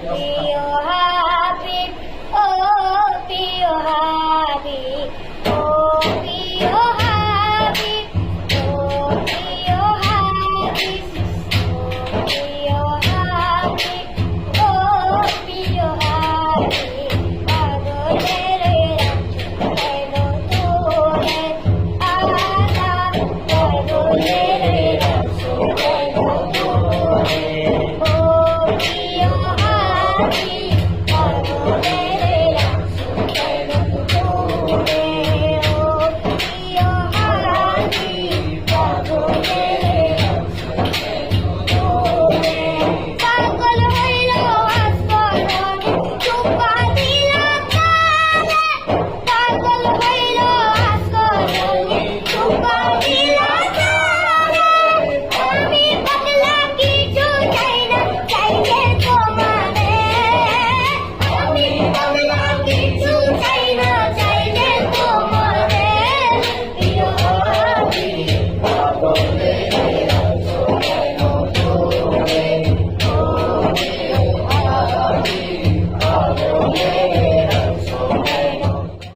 প্রিয় হাবিব ও প্রিয় হাবিব ও প্রিয় হাবিব ও প্রিয় হাবিব প্রিয় হাবিব ও প্রিয় হাবিব পাগলের কেন তোরে আলা পাগলের কেন তোরে ও প্রিয় হাবিব পাগলের কেন তোরে ও প্রিয় হাবিব পাগলের পাগল হইল আসমানে চুপা দিলা কানে পাগল হইল আসমানে চুপা দিলা কানে আমি পাগলা কিছু চাই না চাইলে তোমারে আমি পাগলা কিছু চাই না চাইলে তোমারে প্রিয় হাবিব পাগলের Yeah.